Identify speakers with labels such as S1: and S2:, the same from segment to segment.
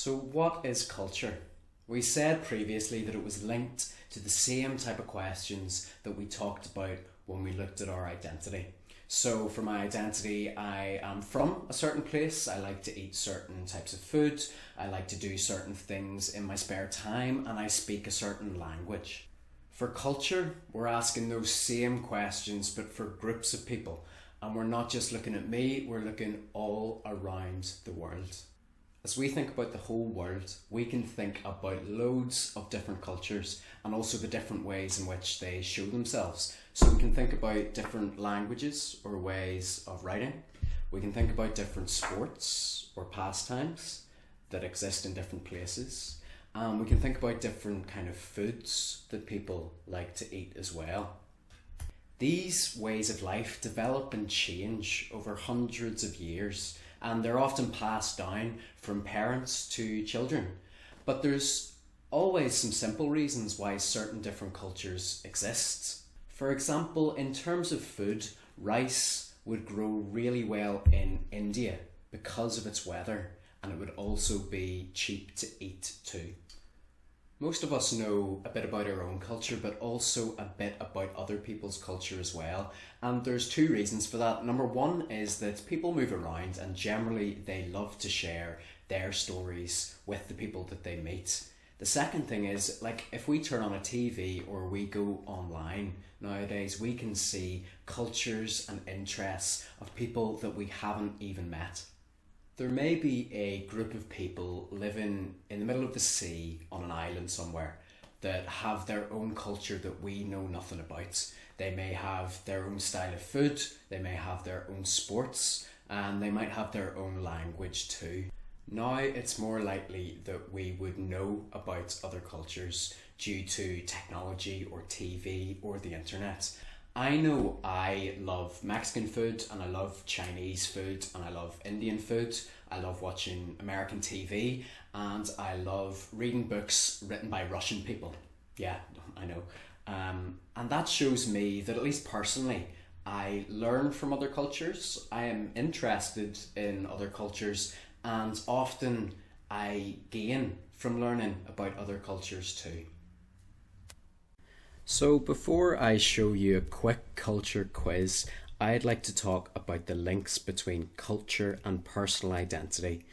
S1: So what is culture? We said previously that it was linked to the same type of questions that we talked about when we looked at our identity. So for my identity, I am from a certain place, I like to eat certain types of food, I like to do certain things in my spare time, and I speak a certain language. For culture, we're asking those same questions but for groups of people, and we're not just looking at me, we're looking all around the world. As we think about the whole world, we can think about loads of different cultures and also the different ways in which they show themselves. So we can think about different languages or ways of writing. We can think about different sports or pastimes that exist in different places. And we can think about different kind of foods that people like to eat as well. These ways of life develop and change over hundreds of years, and they're often passed down from parents to children. But there's always some simple reasons why certain different cultures exist. For example, in terms of food, rice would grow really well in India because of its weather, and it would also be cheap to eat too. Most of us know a bit about our own culture, but also a bit about other people's culture as well. And there's two reasons for that. Number one is that people move around and generally they love to share their stories with the people that they meet. The second thing is, like, if we turn on a TV or we go online nowadays, we can see cultures and interests of people that we haven't even met. There may be a group of people living in the middle of the sea on an island somewhere that have their own culture that we know nothing about. They may have their own style of food, they may have their own sports, and they might have their own language too. Now it's more likely that we would know about other cultures due to technology or TV or the internet. I know I love Mexican food and I love Chinese food and I love Indian food. I love watching American TV and I love reading books written by Russian people. Yeah, I know. And that shows me that, at least personally, I learn from other cultures. I am interested in other cultures, and often I gain from learning about other cultures too. So before I show you a quick culture quiz, I'd like to talk about the links between culture and personal identity,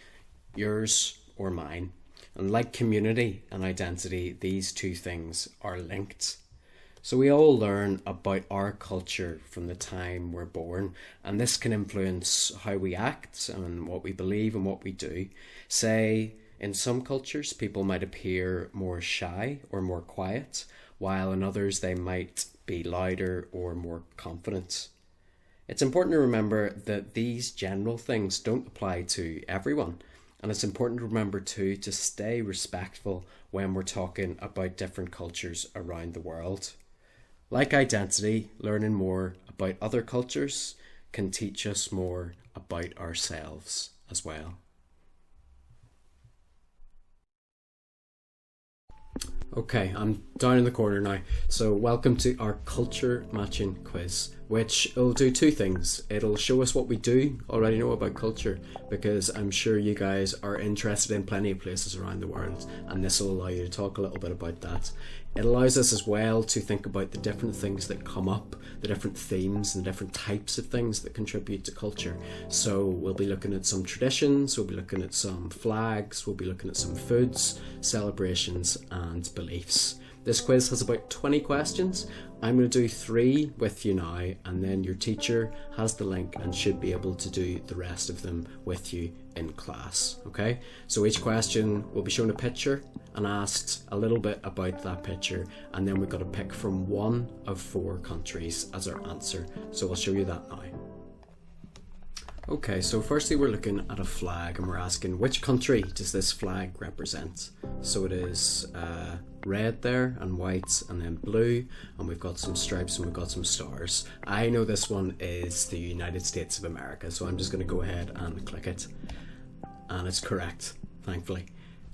S1: yours or mine. And like community and identity, these two things are linked. So we all learn about our culture from the time we're born, and this can influence how we act and what we believe and what we do. Say, in some cultures, people might appear more shy or more quiet, while in others they might be louder or more confident. It's important to remember that these general things don't apply to everyone, and it's important to remember too to stay respectful when we're talking about different cultures around the world. Like identity, learning more about other cultures can teach us more about ourselves as well. Okay, I'm down in the corner now. So welcome to our culture matching quiz, which will do two things. It'll show us what we do already know about culture, because I'm sure you guys are interested in plenty of places around the world, and this will allow you to talk a little bit about that. It allows us as well to think about the different things that come up, the different themes and the different types of things that contribute to culture. So we'll be looking at some traditions, we'll be looking at some flags, we'll be looking at some foods, celebrations and beliefs. This quiz has about 20 questions. I'm going to do 3 with you now, and then your teacher has the link and should be able to do the rest of them with you in class. Okay, so each question will be shown a picture and asked a little bit about that picture, and then we've got to pick from one of 4 countries as our answer. So I'll show you that now. Okay, so firstly we're looking at a flag and we're asking, which country does this flag represent? So it is red there and white and then blue, and we've got some stripes and we've got some stars. I know this one is the United States of America, so I'm just going to go ahead and click it, and it's correct, thankfully.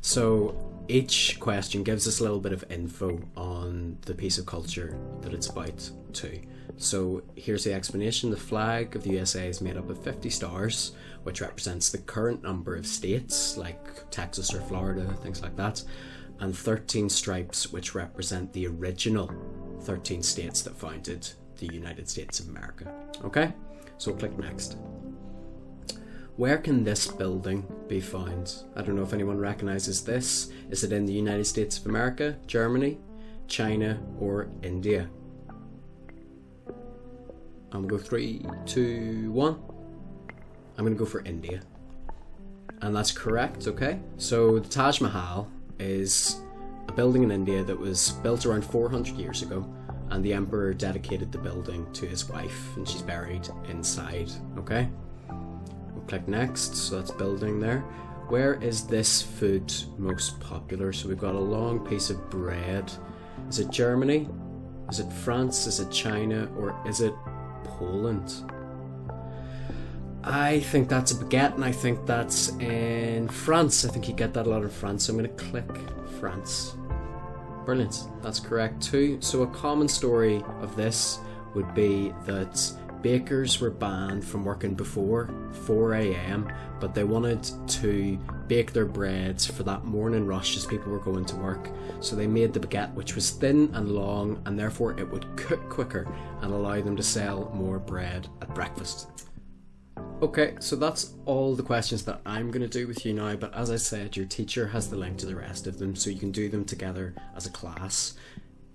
S1: So each question gives us a little bit of info on the piece of culture that it's about too. So here's the explanation. The flag of the USA is made up of 50 stars, which represents the current number of states, like Texas or Florida, things like that, and 13 stripes, which represent the original 13 states that founded the United States of America. Okay, so click next. Where can this building be found? I don't know if anyone recognises this. Is it in the United States of America, Germany, China, or India? I'm going to go 3, 2, 1. I'm going to go for India. And that's correct, okay? So the Taj Mahal is a building in India that was built around 400 years ago, and the emperor dedicated the building to his wife, and she's buried inside, okay? We'll click next, so that's building there. Where is this food most popular? So we've got a long piece of bread. Is it Germany? Is it France? Is it China? Or is it Poland? I think that's a baguette, and I think that's in France. I think you get that a lot in France, so I'm going to click France. Brilliant, that's correct too. So a common story of this would be that bakers were banned from working before 4 a.m, but they wanted to bake their breads for that morning rush as people were going to work. So they made the baguette, which was thin and long, and therefore it would cook quicker and allow them to sell more bread at breakfast. Okay, so that's all the questions that I'm going to do with you now, but as I said, your teacher has the link to the rest of them, so you can do them together as a class.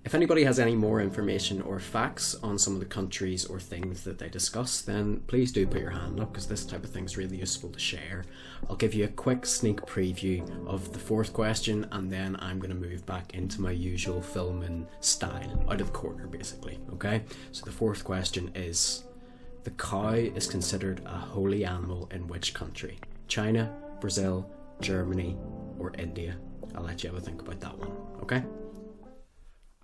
S1: If anybody has any more information or facts on some of the countries or things that they discuss, then please do put your hand up, because this type of thing is really useful to share. I'll give you a quick sneak preview of the fourth question, and then I'm going to move back into my usual filming style, out of the corner basically, okay? So the fourth question is, the cow is considered a holy animal in which country? China, Brazil, Germany, or India? I'll let you have a think about that one, okay?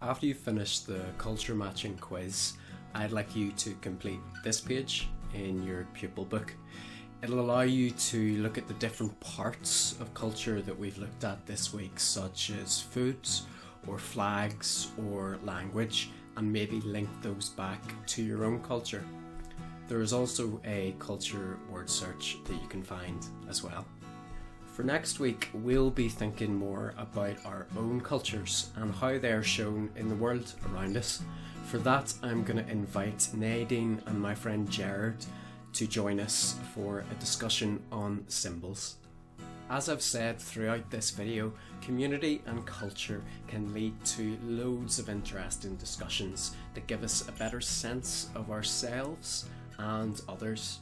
S1: After you've finished the culture matching quiz, I'd like you to complete this page in your Pupil Book. It'll allow you to look at the different parts of culture that we've looked at this week, such as foods, or flags, or language, and maybe link those back to your own culture. There is also a culture word search that you can find as well. For next week, we'll be thinking more about our own cultures and how they are shown in the world around us. For that, I'm going to invite Nadine and my friend Jared to join us for a discussion on symbols. As I've said throughout this video, community and culture can lead to loads of interesting discussions that give us a better sense of ourselves and others.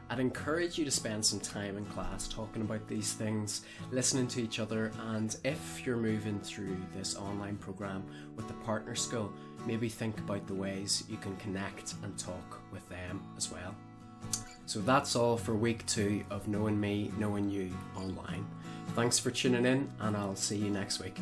S1: I'd encourage you to spend some time in class talking about these things, listening to each other, and if you're moving through this online program with a partner school, maybe think about the ways you can connect and talk with them as well. So that's all for week 2 of Knowing Me, Knowing You online. Thanks for tuning in, and I'll see you next week.